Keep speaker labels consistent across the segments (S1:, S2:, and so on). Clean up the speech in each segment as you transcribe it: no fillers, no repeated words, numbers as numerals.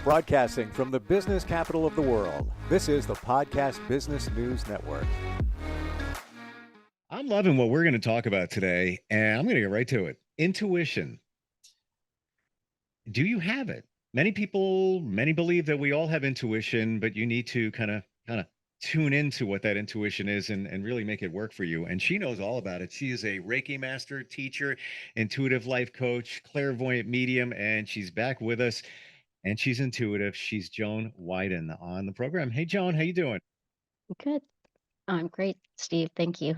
S1: Broadcasting from the business capital of the world, this is the Podcast Business News Network.
S2: I'm loving what we're going to talk about today, and I'm going to get right to it. Intuition. Do you have it? Many believe that we all have intuition, but you need to kind of tune into what that intuition is and really make it work for you. And she knows all about it. She is a Reiki master, teacher, intuitive life coach, clairvoyant medium, and she's back with us. And she's intuitive. She's Joan Widen on the program. Hey, Joan, how you doing?
S3: Good. I'm great, Steve. Thank you.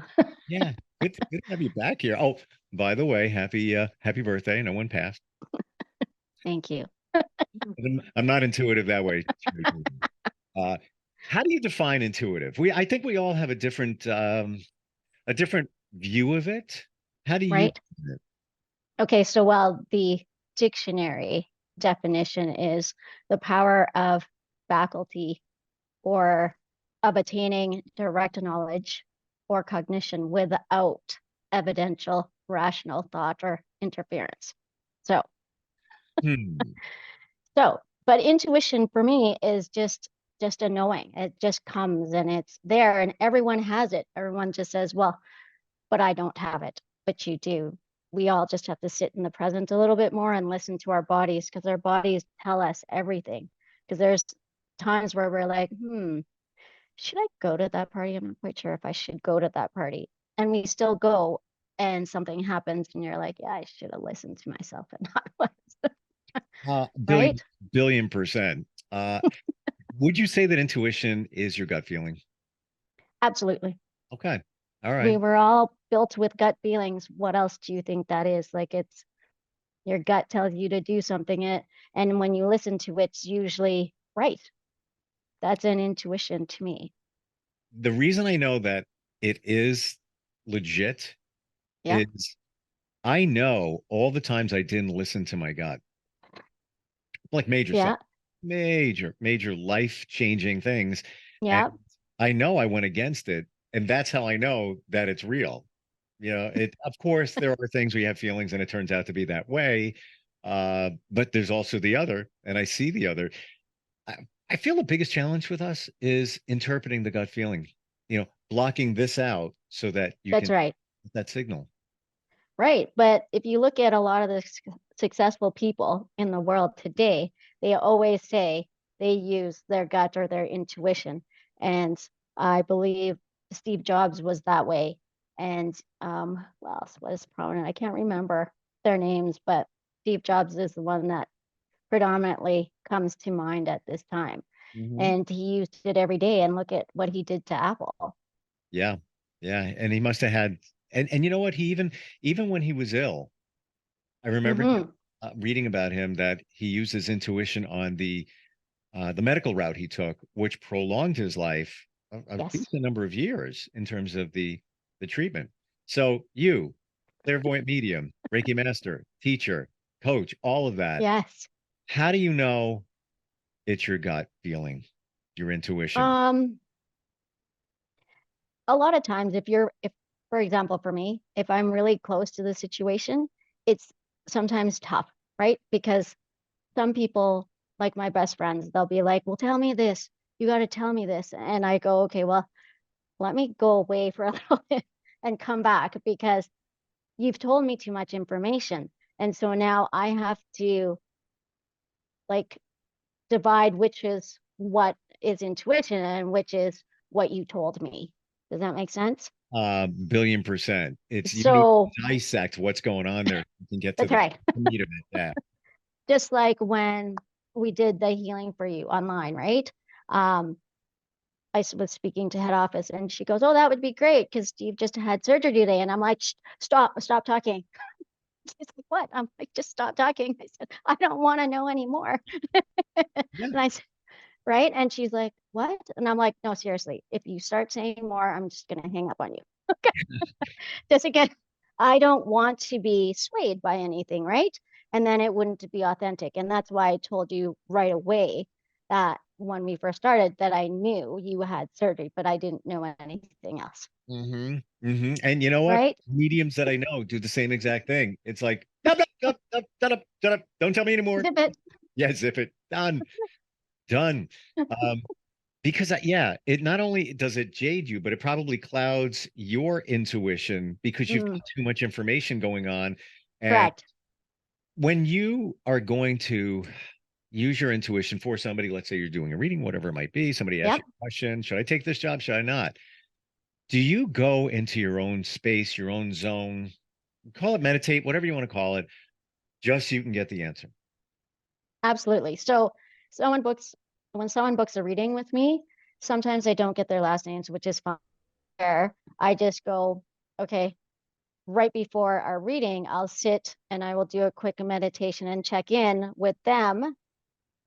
S2: Yeah, good to have you back here. Oh, by the way, happy birthday. No one passed.
S3: Thank you.
S2: I'm not intuitive that way. Uh, how do you define intuitive? I think we all have a different view of it. How do you?
S3: Right. Okay. So while the dictionary definition is the power of faculty or of attaining direct knowledge or cognition without evidential rational thought or interference. So,
S2: Hmm.
S3: but intuition for me is just a knowing. It just comes and it's there and everyone has it. Everyone just says, well, but I don't have it, but you do. We all just have to sit in the present a little bit more and listen to our bodies because our bodies tell us everything. Because there's times where we're like, should I go to that party? I'm not quite sure if I should go to that party. And we still go and something happens and you're like, yeah, I should have listened to myself and not
S2: Billion,
S3: right?
S2: billion percent. Would you say that intuition is your gut feeling?
S3: Absolutely.
S2: Okay. All right.
S3: We were all built with gut feelings. What else do you think that is? Like it's your gut tells you to do something, and when you listen to it, it's usually right. That's an intuition to me.
S2: The reason I know that it is legit
S3: Yeah.
S2: is I know all the times I didn't listen to my gut, like major stuff,
S3: Yeah.
S2: major life-changing things. And
S3: Yeah.
S2: I know I went against it, and that's how I know that it's real. Of course, there are things we have feelings and it turns out to be that way. But there's also the other, and I see the other. I, I feel the biggest challenge with us is interpreting the gut feeling, blocking this out so that you
S3: That's
S2: can
S3: right.
S2: get that signal.
S3: Right. But if you look at a lot of the successful people in the world today, they always say they use their gut or their intuition. And I believe Steve Jobs was that way. And who else was prominent? I can't remember their names, but Steve Jobs is the one that predominantly comes to mind at this time.
S2: Mhm.
S3: And he used it every day. And look at what he did to Apple.
S2: Yeah. Yeah. And he must have had, and you know what? Even when he was ill, I remember
S3: Mm-hmm.
S2: reading about him that he used his intuition on the medical route he took, which prolonged his life a
S3: Yes.
S2: decent number of years in terms of the treatment. So you, clairvoyant medium, Reiki master, teacher, coach, all of that.
S3: Yes.
S2: How do you know it's your gut feeling, your intuition?
S3: Um, a lot of times if for example for me, if I'm really close to the situation, it's sometimes tough, right? Because some people, like my best friends, they'll be like, well, tell me this, you got to tell me this, and I go, okay, well, let me go away for a little bit and come back because you've told me too much information, and so now I have to like divide which is what is intuition and which is what you told me. Does that make sense?
S2: Billion percent. It's you need
S3: So
S2: to dissect what's going on there. You can get to
S3: that's
S2: the
S3: right.
S2: meat of it. Yeah.
S3: Just like when we did the healing for you online, right? Um, I was speaking to head office and she goes, oh, that would be great because Steve just had surgery today. And I'm like, stop talking. She's like, what? I'm like, just stop talking. I said, I don't want to know anymore.
S2: Yeah.
S3: And I said, right. And she's like, what? And I'm like, no, seriously, if you start saying more, I'm just going to hang up on you. Okay. Just again, I don't want to be swayed by anything, right? And then it wouldn't be authentic. And that's why I told you right away that when we first started that I knew you had surgery, but I didn't know anything else.
S2: And you know what?
S3: Right?
S2: Mediums that I know do the same exact thing. It's like, "Yup, yup, yup, yup, shut up, shut up. Don't tell me anymore.
S3: But
S2: Yeah, zip it. Done. Done. Um, because yeah, it not only does it jade you, but it probably clouds your intuition because you've got
S3: Mm,
S2: too much information going on. And
S3: correct.
S2: when you are going to use your intuition for somebody, let's say you're doing a reading, whatever it might be, somebody asks
S3: Yep.
S2: you a question, should I take this job? Should I not? Do you go into your own space, your own zone, call it meditate, whatever you want to call it, just so you can get the answer?
S3: Absolutely. So someone books when someone books a reading with me, sometimes I don't get their last names, which is fine. I just go, okay, right before our reading, I'll sit and I will do a quick meditation and check in with them,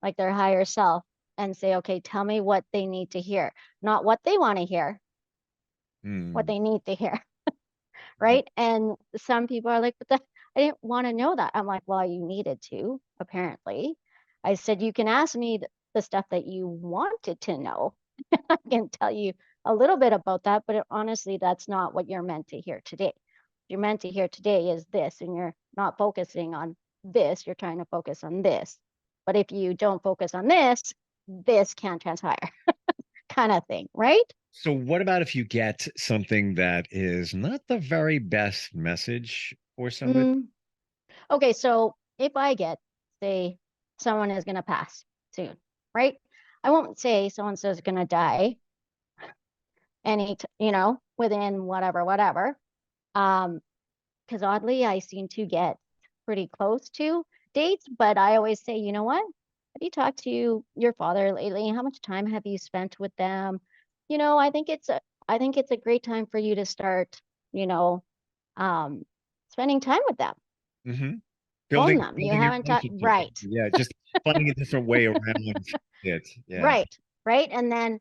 S3: like their higher self, and say, okay, tell me what they need to hear, not what they want to hear, what
S2: Hmm.
S3: they need to hear. Right. And some people are like, but I didn't want to know that. I'm like, well, you needed to, apparently. I said, you can ask me the stuff that you wanted to know. I can tell you a little bit about that, but honestly, that's not what you're meant to hear today. You're meant to hear today is this, and you're not focusing on this. You're trying to focus on this. But if you don't focus on this can't transpire, kind of thing, right?
S2: So, what about if you get something that is not the very best message for somebody?
S3: Mm. Okay, so if I get, say, someone is going to pass soon, right? I won't say so and so is going to die within whatever. Um, because oddly, I seem to get pretty close to dates, but I always say, you know what? Have you talked to your father lately? How much time have you spent with them? I think it's a great time for you to start, you know, um, spending time with them,
S2: Hmm.
S3: phone
S2: Building
S3: them. You
S2: building your
S3: haven't talked,
S2: relationship.
S3: right?
S2: Yeah, just finding a different way around it. Yeah.
S3: Right, right. And then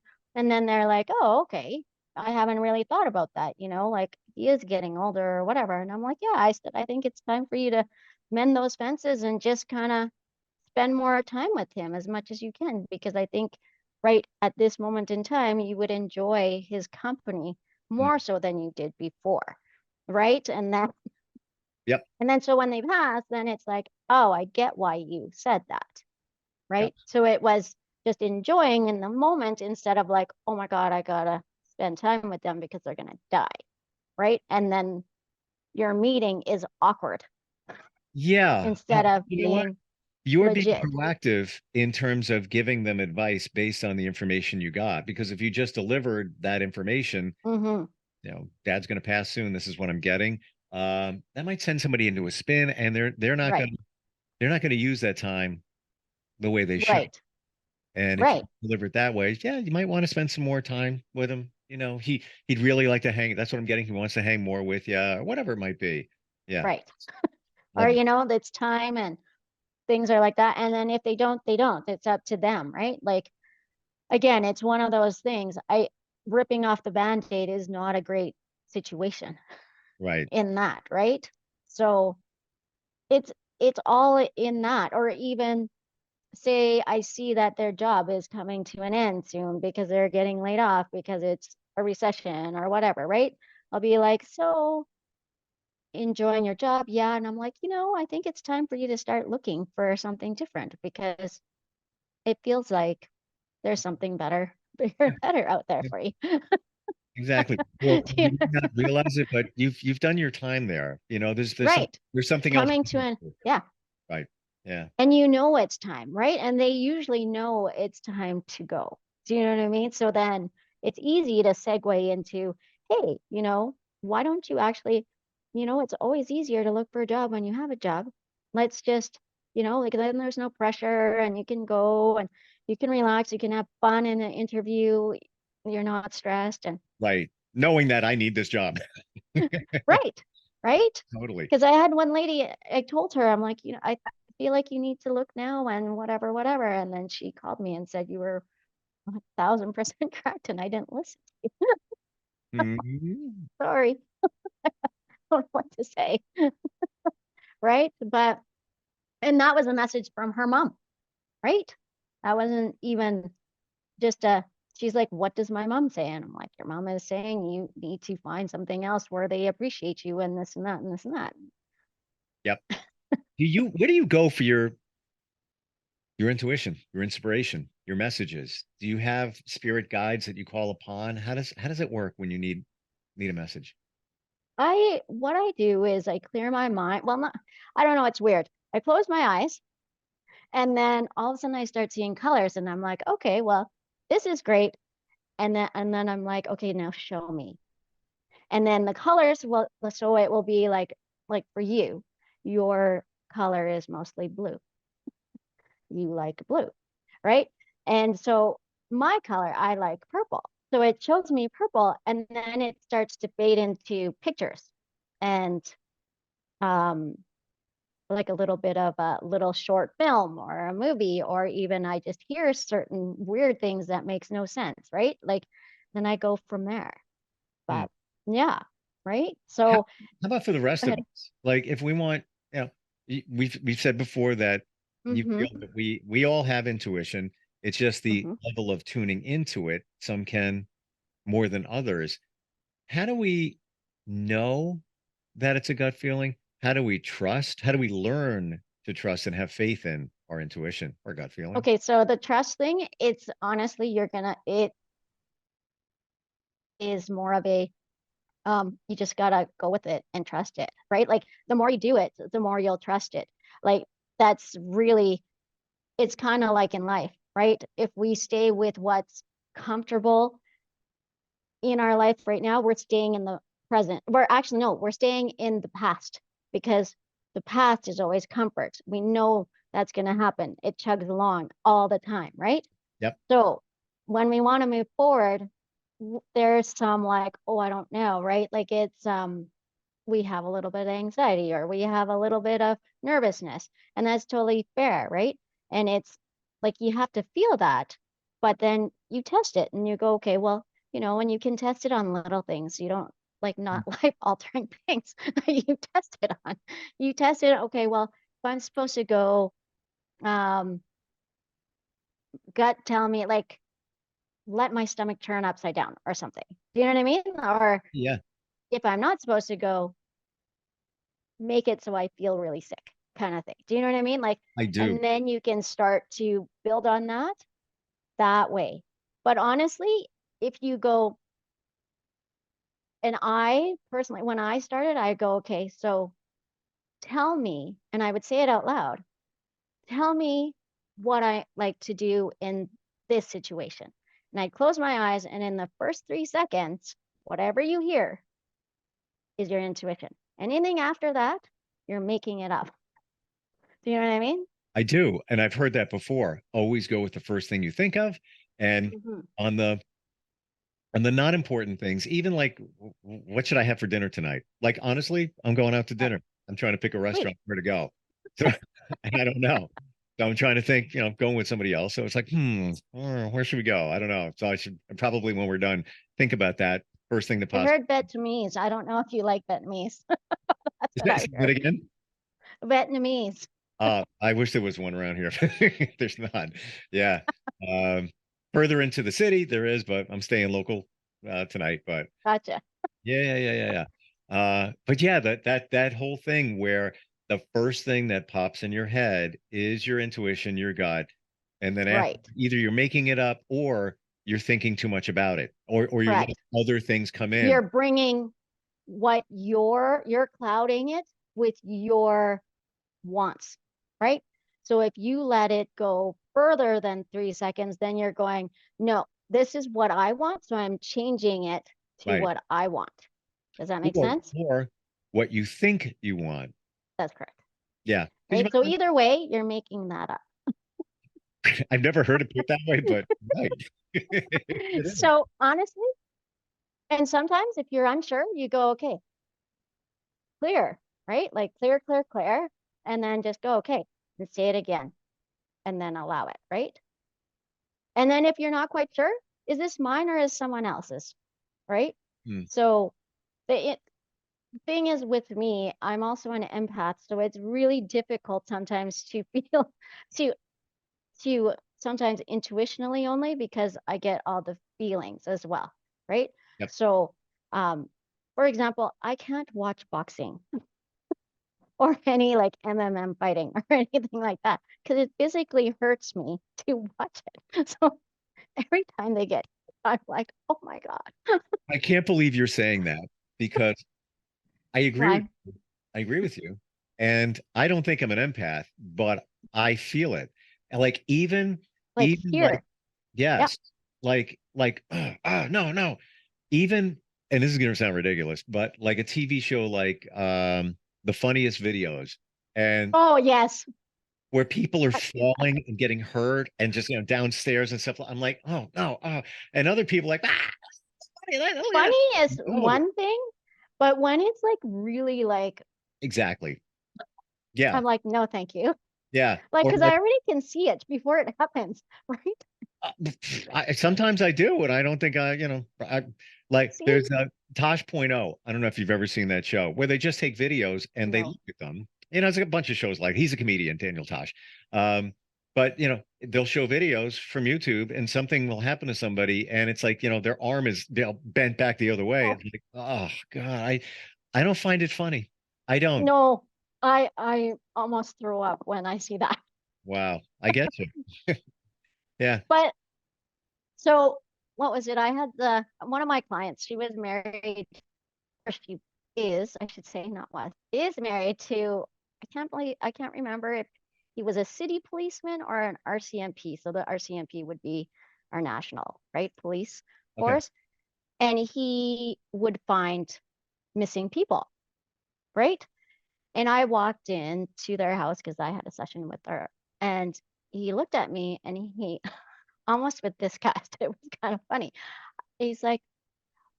S3: they're like, oh, okay. I haven't really thought about that, like he is getting older or whatever. And I'm like, yeah, I said, I think it's time for you to mend those fences and just kind of spend more time with him as much as you can, because I think right at this moment in time, you would enjoy his company
S2: Mm.
S3: more so than you did before. Right.
S2: Yep.
S3: And then so when they pass, then it's like, oh, I get why you said that.
S2: Yep.
S3: Right. So it was just enjoying in the moment instead of like, oh my God, I gotta spend time with them because they're gonna die. Right. And then your meeting is awkward
S2: Yeah.
S3: instead of
S2: You know what?
S3: being
S2: You're being
S3: legit.
S2: proactive in terms of giving them advice based on the information you got. Because if you just delivered that information,
S3: Mm-hmm.
S2: dad's going to pass soon. This is what I'm getting. That might send somebody into a spin, and
S3: Right.
S2: they're not going to use that time the way they should.
S3: Right.
S2: And if you
S3: Right.
S2: deliver it that way, yeah, you might want to spend some more time with him. He'd really like to hang. That's what I'm getting. He wants to hang more with you, or whatever it might be. Yeah,
S3: Right. Or,
S2: love it.
S3: it's time and things are like that. And then if they don't, they don't. It's up to them, right? Like again, it's one of those things. I ripping off the band-aid is not a great situation
S2: Right.
S3: in that, right? So it's it's all in that. Or even say I see that their job is coming to an end soon because they're getting laid off because it's a recession or whatever, right? I'll be like, so enjoying your job? Yeah. And I'm like, I think it's time for you to start looking for something different because it feels like there's something better, bigger,
S2: Yeah,
S3: better out there
S2: yeah,
S3: for you.
S2: exactly. Well, you may not realize it, but you've done your time there.
S3: Right.
S2: There's
S3: It's
S2: something else.
S3: coming to an, yeah.
S2: Right. Yeah.
S3: And it's time, right? And they usually know it's time to go. Do you know what I mean? So then it's easy to segue into, hey, why don't you actually, it's always easier to look for a job when you have a job. Let's just, like then there's no pressure and you can go and you can relax, you can have fun in an interview. You're not stressed and
S2: Right. Knowing that I need this job.
S3: right, right.
S2: Totally.
S3: Because I had one lady, I told her, I'm like, I feel like you need to look now and whatever, whatever. And then she called me and said, you were 1,000% correct. And I didn't listen.
S2: Mhm.
S3: Sorry. I don't know what to say. Right. And that was a message from her mom. Right. That wasn't even just she's like, what does my mom say? And I'm like, your mom is saying you need to find something else where they appreciate you and this and that and this and that.
S2: Yep. Where do you go for your Your intuition, your inspiration, your messages. Do you have spirit guides that you call upon? How does it work when you need a message?
S3: What I do is I clear my mind. Well, not, I don't know, it's weird. I close my eyes and then all of a sudden I start seeing colors and I'm like, okay, well, this is great. And then I'm like, okay, now show me. And then the colors will so it will be like for you, your color is mostly blue. You like blue, right? And so my color, I like purple. So it shows me purple and then it starts to fade into pictures and um like a little bit of a little short film or a movie, or even I just hear certain weird things that makes no sense, right? Like then I go from there.
S2: Hmm.
S3: But yeah, right?
S2: How,
S3: So
S2: how about for the
S3: go
S2: rest of
S3: ahead.
S2: us? Like if we want, you know, we've said before that you feel
S3: Mm-hmm.
S2: that we all have intuition. It's just the
S3: Mm-hmm.
S2: level of tuning into it. Some can more than others. How do we know that it's a gut feeling? How do we trust? How do we learn to trust and have faith in our intuition or gut feeling?
S3: Okay, so the trust thing, it's honestly, it is more of a, you just gotta go with it and trust it, right? Like the more you do it, the more you'll trust it. Like that's really, it's kind of like in life, right? If we stay with what's comfortable in our life right now, we're staying in the present. We're actually, no, we're staying in the past because the past is always comfort. We know that's going to happen. It chugs along all the time, right?
S2: Yep.
S3: So when we want to move forward, there's some like, oh, I don't know, right? Like it's we have a little bit of anxiety or we have a little bit of nervousness, and that's totally fair, right? And it's like you have to feel that, but then you test it and you go, okay, well, and you can test it on little things. You don't like not life altering things that you test it on. You test it, okay, well, if I'm supposed to go, um, gut tell me like let my stomach turn upside down or something. Do you know what I mean? Or
S2: Yeah,
S3: if I'm not supposed to go, make it so I feel really sick kind of thing. Do you know what I mean? Like,
S2: I do.
S3: and then you can start to build on that way. But honestly, if you go, and I personally, when I started, I go, okay, so tell me, and I would say it out loud, tell me what I like to do in this situation. And I'd close my eyes, and in the first 3 seconds, whatever you hear is your intuition. Anything after that, you're making it up. Do you know what I mean?
S2: I do. And I've heard that before. Always go with the first thing you think of. And
S3: Mm-hmm.
S2: on the not important things, even like what should I have for dinner tonight? Like honestly, I'm going out to
S3: Right.
S2: dinner. I'm trying to pick a
S3: Sweet.
S2: restaurant where to go. So and I don't know. So I'm trying to think, going with somebody else. So it's like, where should we go? I don't know. So I should probably when we're done, think about that. First thing that
S3: I
S2: pops.
S3: heard Vietnamese. I don't know if you like Vietnamese. That's what I
S2: Say that
S3: heard.
S2: again.
S3: Vietnamese.
S2: I wish there was one around here. There's not. Yeah. Um, Further into the city, there is, but I'm staying local tonight. But
S3: Gotcha.
S2: but yeah, that whole thing where the first thing that pops in your head is your intuition, your gut, and then after,
S3: Right.
S2: either you're making it up or you're thinking too much about it, or you're letting
S3: Correct.
S2: other things come in.
S3: You're bringing what you're clouding it with your wants, right? So if you let it go further than 3 seconds, then you're going, no, this is what I want. So I'm changing it to
S2: Right.
S3: what I want. Does that make
S2: Or
S3: sense?
S2: or what you think you want.
S3: That's correct.
S2: Yeah. Because
S3: Right. So either way, you're making that up.
S2: I've never heard it put that way, but right. It is.
S3: So honestly, and sometimes if you're unsure, you go, okay, clear, right? Like clear, clear, clear. And then just go, okay, and say it again and then allow it, right? And then if you're not quite sure, is this mine or is someone else's, right?
S2: Hmm.
S3: So the thing is with me, I'm also an empath. So it's really difficult sometimes to feel, to, to sometimes intuitionally only because I get all the feelings as well, right?
S2: Yep.
S3: So, for example, I can't watch boxing. or any like MMM fighting or anything like that because it physically hurts me to watch it. So every time they get, I'm like, oh my God.
S2: I can't believe you're saying that because I agree with
S3: Why?
S2: I agree with you. And I don't think I'm an empath, but I feel it. And like
S3: Like
S2: even like
S3: here. Yeah.
S2: yes, no, no. Even and this is gonna sound ridiculous, but like a TV show like The Funniest Videos and
S3: Oh, yes.
S2: where people are
S3: That's too
S2: falling
S3: funny.
S2: and getting hurt and just downstairs and stuff. I'm like, oh no, oh, and other people like, funny, oh yeah.
S3: Funny is
S2: No,
S3: one thing, but when it's like really like,
S2: exactly. Yeah,
S3: I'm like, no, thank you.
S2: yeah.
S3: Like,
S2: Or
S3: because I already can see it before it happens, right?
S2: Uh, sometimes I do, and I don't think like
S3: See?
S2: there's a Tosh Point oh. I don't know if you've ever seen that show where they just take videos and they
S3: No.
S2: look at them. It's like a bunch of shows like he's a comedian, Daniel Tosh. But they'll show videos from YouTube and something will happen to somebody, and it's like, their arm is bent back the other way.
S3: Oh,
S2: It's like, oh God, I don't find it funny. I don't.
S3: no. I almost throw up when I see that.
S2: Wow, I get you. Yeah.
S3: But so what was it? I had the one of my clients, she was married, or she is, I should say, not was, is married to, I can't remember if he was a city policeman or an RCMP. So the RCMP would be our national, right? Police
S2: Okay.
S3: force. And he would find missing people, right? And I walked in to their house because I had a session with her. And he looked at me and he almost with disgust. It was kind of funny. He's like,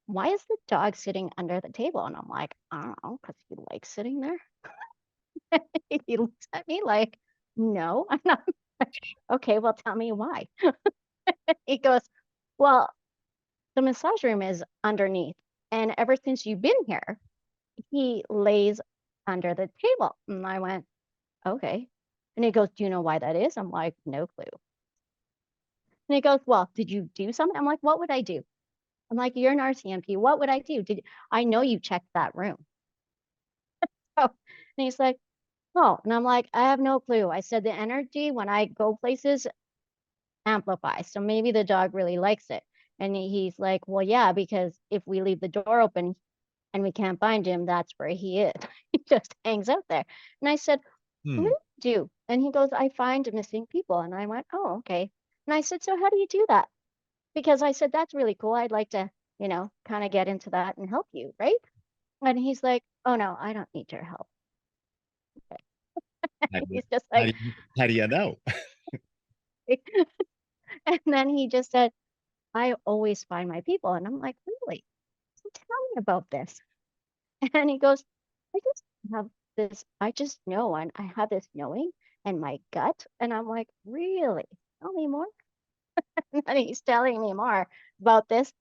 S3: why is the dog sitting under the table? And I'm like, I don't know, because he likes sitting there. He looks at me like, no, I'm not. Okay, well, tell me why. He goes, well, the massage room is underneath. And ever since you've been here, he lays under the table. And I went, okay. And he goes, do you know why that is? I'm like, no clue. And he goes, well, did you do something? I'm like, what would I do? I'm like, you're an RCMP. What would I do? I know you checked that room. Oh, and he's like, oh, and I'm like, I have no clue. I said the energy when I go places amplifies. So maybe the dog really likes it. And he's like, well, yeah, because if we leave the door open and we can't find him, that's where he is. He just hangs out there. And I said, what do
S2: Hmm.
S3: you do? And he goes, I find missing people. And I went, oh, okay. And I said, so how do you do that? Because I said, that's really cool. I'd like to, kind of get into that and help you, right? And he's like, oh no, I don't need your help.
S2: How do you,
S3: He's just
S2: how
S3: like,
S2: do you, how do you know?
S3: and then he just said, I always find my people. And I'm like, really? So tell me about this. And he goes, I just have I just know, and I have this knowing and my gut. And I'm like, really? Tell me more. And he's telling me more about this.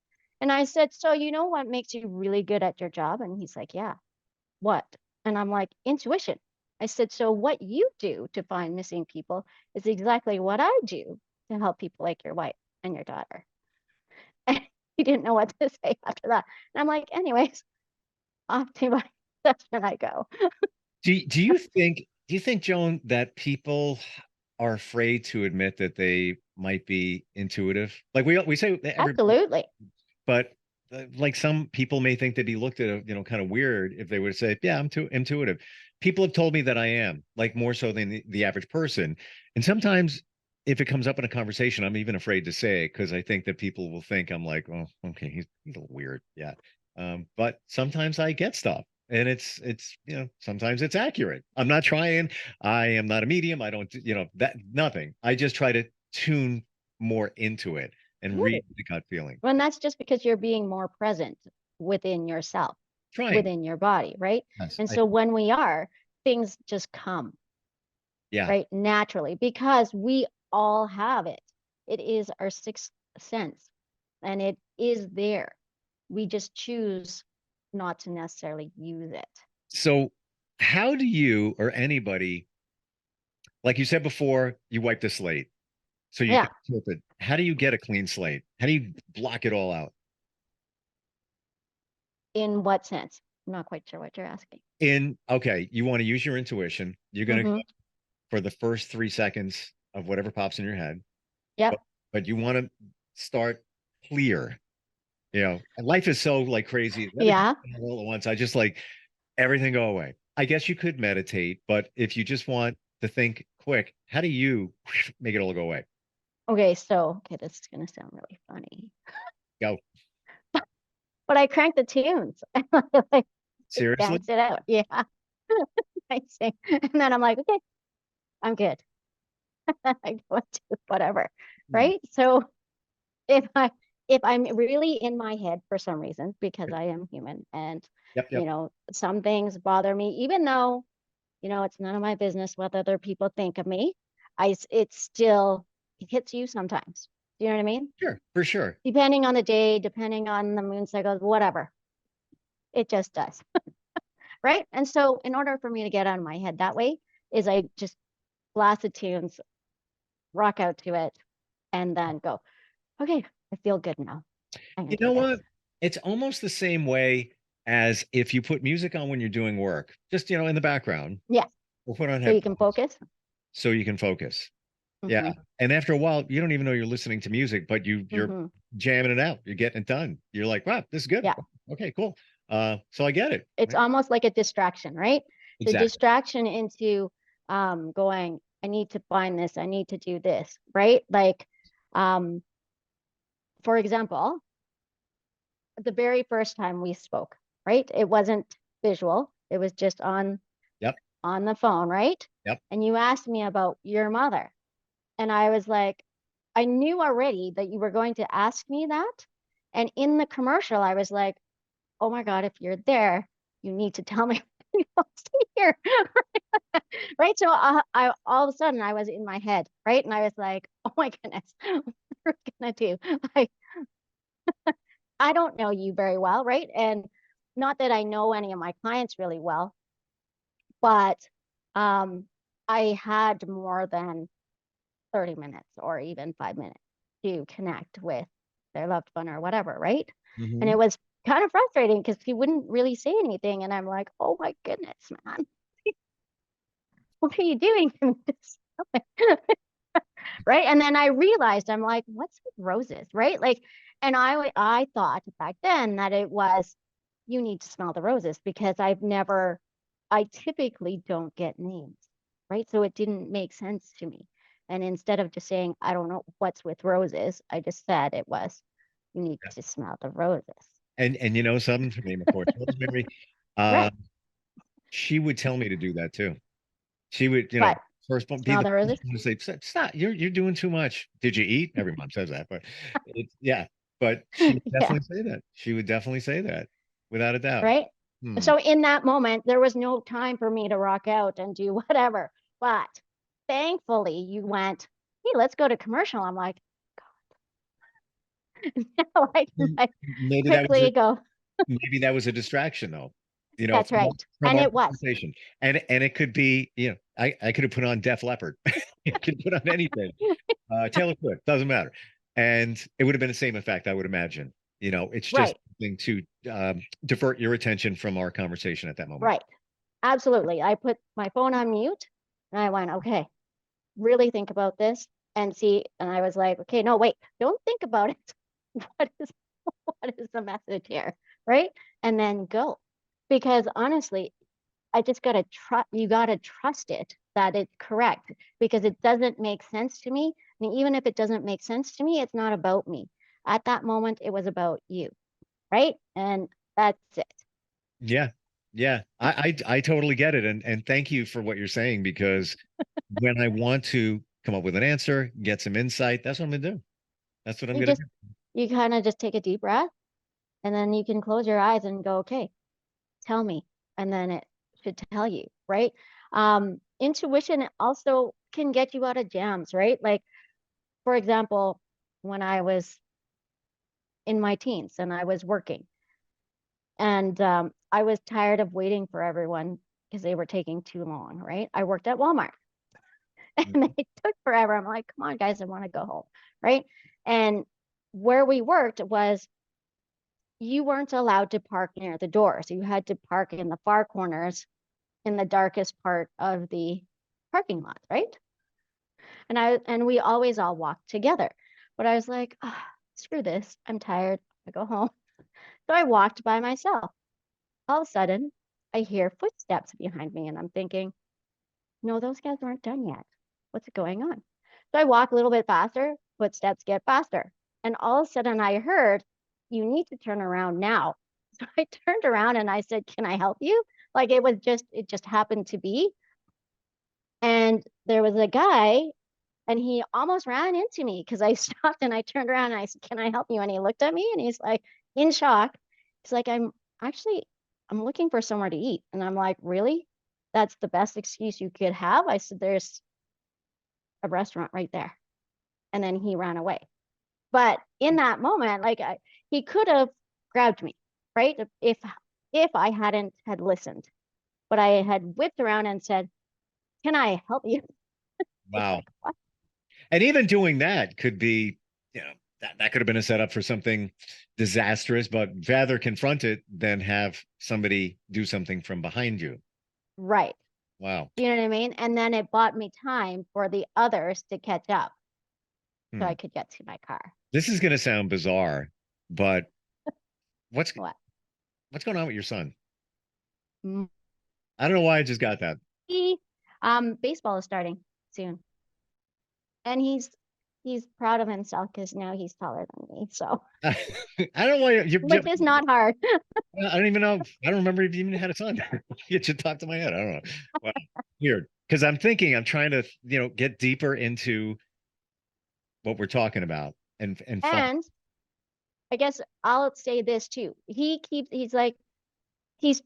S3: And I said, so you know what makes you really good at your job? And he's like, yeah. What? And I'm like, intuition. I said, so what you do to find missing people is exactly what I do to help people like your wife and your daughter. And he didn't know what to say after that. And I'm like, anyways, off to my session I go.
S2: Do you think, Joan, that people are afraid to admit that they might be intuitive? Like we say that everybody,
S3: Absolutely.
S2: but like some people may think they'd be looked at, kind of weird if they would say, "Yeah, I'm too intuitive." People have told me that I am, like more so than the average person. And sometimes if it comes up in a conversation, I'm even afraid to say it because I think that people will think I'm like, "Oh, okay, he's a little weird." Yeah. But sometimes I get stuff and it's sometimes it's accurate. I'm not trying. I am not a medium. I don't that nothing. I just try to tune more into it and read
S3: Right.
S2: the gut feeling.
S3: And that's just because you're being more present within yourself,
S2: Trying.
S3: within your body, right?
S2: Yes.
S3: And so when we are, things just come,
S2: Yeah.
S3: right? Naturally, because we all have it. It is our sixth sense and it is there. We just choose not to necessarily use it.
S2: So how do you or anybody, like you said before, you wipe the slate so you
S3: Yeah.
S2: can flip it. How do you get a clean slate? How do you block it all out?
S3: In what sense? I'm not quite sure what you're asking.
S2: Okay, you want to use your intuition. You're going to go
S3: Hmm.
S2: for the first 3 seconds of whatever pops in your head,
S3: Yep.
S2: but, but you want to start clear. And life is so like crazy. Everything
S3: Yeah.
S2: all at once. I just like everything go away. I guess you could meditate, but if you just want to think quick, how do you make it all go away?
S3: Okay. So, okay, this is going to sound really funny,
S2: Go.
S3: but I crank the tunes. Like, just
S2: Seriously?
S3: dance it out. Yeah. I sing. And then I'm like, okay, I'm good. I go into whatever.
S2: Hmm.
S3: Right. So if I if I'm really in my head for some reason, because I am human and
S2: Yep, yep.
S3: some things bother me, even though, it's none of my business what other people think of me. It's still, it hits you sometimes. Do you know what I mean?
S2: Sure, for sure.
S3: Depending on the day, depending on the moon cycles, whatever. It just does. Right. And so in order for me to get out of my head that way is I just blast the tunes, rock out to it, and then go, okay, I feel good now. I can
S2: You
S3: do
S2: know
S3: this.
S2: what? It's almost the same way as if you put music on when you're doing work, just, in the background,
S3: Yeah.
S2: or put on
S3: So you can
S2: headphones
S3: focus.
S2: so you can focus. Yeah.
S3: Hmm.
S2: And after a while, you don't even know you're listening to music, but you're
S3: Hmm.
S2: jamming it out. You're getting it done. You're like, wow, this is good.
S3: Yeah.
S2: Okay, cool. So I get it.
S3: It's almost like a distraction, right? The
S2: Exactly.
S3: distraction into going, I need to find this, I need to do this, right? Like, um, for example, the very first time we spoke, right? It wasn't visual, it was just
S2: Yep.
S3: on the phone, right?
S2: Yep.
S3: And you asked me about your mother. And I was like, I knew already that you were going to ask me that. And in the commercial, I was like, oh my God, if you're there, you need to tell me what's here. Right. So I all of a sudden I was in my head, right? And I was like, oh my goodness, what are we gonna do? Like, I don't know you very well, right? And not that I know any of my clients really well, but um I had more than 30 minutes or even 5 minutes to connect with their loved one or whatever, right? And
S2: Hmm.
S3: it was kind of frustrating because he wouldn't really say anything. And I'm like, oh my goodness, man, what are you doing to this? Right. And then I realized I'm like, what's with roses? Right. Like, and I thought back then that it was, you need to smell the roses because I typically don't get names. Right. So it didn't make sense to me. And instead of just saying, I don't know what's with roses, I just said it was, you need to smell the roses.
S2: And you know something for me, McCoy, Rosemary, uh,
S3: Right.
S2: she would tell me to do that too. She would,
S3: But
S2: first one be
S3: smell
S2: the
S3: the
S2: first
S3: roses.
S2: one to say, Stop, you're doing too much. Did you eat?" Every mom says that, but yeah, but she would
S3: Yeah.
S2: definitely say that. She would definitely say that without a doubt.
S3: Right.
S2: Hmm.
S3: So in that moment, there was no time for me to rock out and do whatever. But thankfully, you went, hey, let's go to commercial. I'm like, now I can
S2: Mm,
S3: like
S2: Maybe that was
S3: quickly go,
S2: maybe that was a distraction though,
S3: that's right.
S2: from
S3: And
S2: our
S3: it was.
S2: conversation. And it could be, I could have put on Def Leppard. I could put on anything. Taylor Swift, doesn't matter. And it would have been the same effect, I would imagine. It's just
S3: Right.
S2: something to divert your attention from our conversation at that moment.
S3: Right. Absolutely. I put my phone on mute and I went, okay, really think about this and see. And I was like, okay, no, wait, don't think about it. What is what is the message here? Right. And then go. Because honestly, I just gotta trust you gotta trust it that it's correct because it doesn't make sense to me. And even if it doesn't make sense to me, it's not about me. At that moment, it was about you, right? And that's it.
S2: Yeah. Yeah. I totally get it. And thank you for what you're saying because when I want to come up with an answer, get some insight, that's what I'm gonna do. That's what I'm
S3: You
S2: gonna
S3: just
S2: do.
S3: you kind of just take a deep breath and then you can close your eyes and go, okay, tell me. And then it should tell you, right? Intuition also can get you out of jams, right? Like, for example, when I was in my teens and I was working and I was tired of waiting for everyone because they were taking too long, right? I worked at Walmart and they took forever. I'm like, come on, guys, I want to go home, right? And where we worked was you weren't allowed to park near the doors. You had to park in the far corners in the darkest part of the parking lot, right? And we always all walked together. But I was like, screw this. I'm tired. I go home. So I walked by myself. All of a sudden, I hear footsteps behind me, and I'm thinking, no, those guys aren't done yet. What's going on? So I walk a little bit faster, footsteps get faster. And all of a sudden I heard, you need to turn around now. So I turned around and I said, can I help you? Like it just happened to be. And there was a guy and he almost ran into me because I stopped and I turned around and I said, can I help you? And he looked at me and he's like, in shock. He's like, I'm looking for somewhere to eat. And I'm like, really? That's the best excuse you could have? I said, there's a restaurant right there. And then he ran away. But in that moment, he could have grabbed me, right? If I hadn't had listened, but I had whipped around and said, can I help you?
S2: Wow.
S3: Like, what?
S2: And even doing that could be, that could have been a setup for something disastrous, but rather confront it than have somebody do something from behind you.
S3: Right.
S2: Wow.
S3: You know what I mean? And then it bought me time for the others to catch up so I could get to my car.
S2: This is going to sound bizarre, but what's
S3: What?
S2: going on with your son?
S3: Mm.
S2: I don't know why I just got that.
S3: Baseball is starting soon. And he's proud of himself because now he's taller than me. So
S2: I don't know why
S3: which is not hard.
S2: I don't even know. I don't remember if you even had a son. It just popped in my head. I don't know. Wow. Weird. Because I'm trying to, get deeper into what we're talking about and
S3: I guess I'll say this too. He's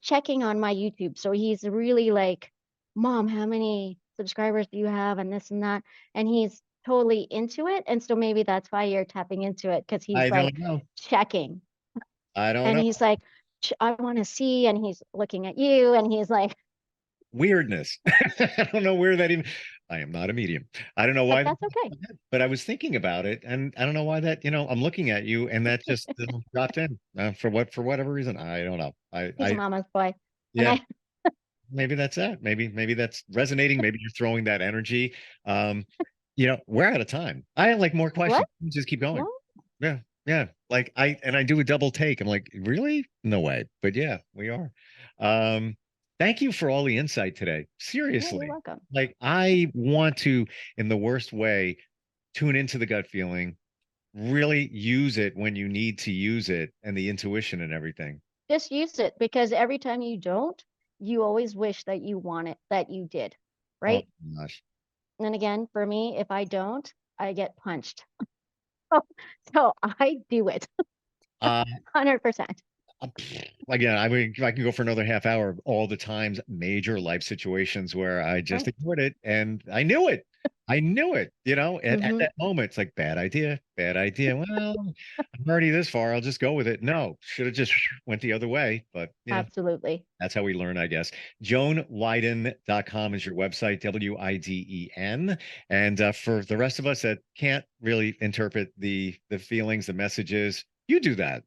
S3: checking on my YouTube. So he's really like, Mom, how many subscribers do you have? And this and that. And he's totally into it. And so maybe that's why you're tapping into it because he's
S2: I
S3: like
S2: don't know.
S3: checking.
S2: I don't
S3: And
S2: know.
S3: he's like, I want to see. And he's looking at you and he's like,
S2: weirdness. I don't know where that even. I am not a medium. I don't know why.
S3: that's okay.
S2: But I was thinking about it, and I don't know why that. I'm looking at you, and that just dropped in for whatever reason. I don't know.
S3: He's a mama's boy.
S2: Yeah. Maybe that's that. Maybe that's resonating. Maybe you're throwing that energy. We're out of time. I have like more questions.
S3: What?
S2: Just keep going.
S3: What?
S2: Yeah. Like I do a double take. I'm like, really? No way. But yeah, we are. Thank you for all the insight today. Seriously.
S3: Yeah, you're welcome.
S2: Like I want to, in the worst way, tune into the gut feeling, really use it when you need to use it and the intuition and everything.
S3: Just use it because every time you don't, you always wish that you want it, that you did. Right.
S2: Oh my gosh.
S3: And again, for me, if I don't, I get punched. So I do it. 100%.
S2: Again, I can go for another half hour of all the times, major life situations where I just ignored it and I knew it. At that moment, it's like bad idea. Well, I'm already this far. I'll just go with it. No, should have just went the other way. But
S3: absolutely.
S2: That's how we learn, I guess. JoanWiden.com is your website, WIDEN. And for the rest of us that can't really interpret the feelings, the messages, you do that.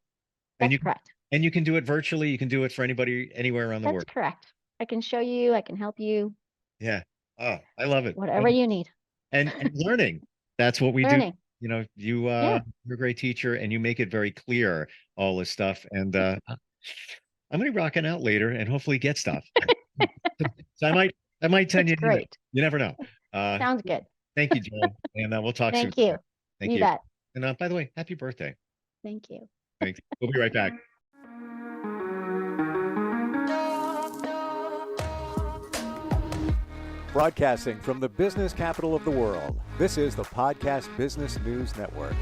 S3: That's correct.
S2: And you can do it virtually. You can do it for anybody anywhere around the world.
S3: That's correct. I can show you. I can help you.
S2: Yeah. Oh, I love it.
S3: Whatever you need.
S2: And learning. That's what we do. You're a great teacher and you make it very clear, all this stuff. And I'm going to be rocking out later and hopefully get stuff. So I might send you.
S3: Great.
S2: You never know.
S3: Sounds good.
S2: Thank you, Joan. And we'll talk soon.
S3: Thank you.
S2: Thank you.
S3: Bet.
S2: And by the way, happy birthday.
S3: Thank you.
S2: Thanks. We'll be right back.
S1: Broadcasting from the business capital of the world, this is the Podcast Business News Network.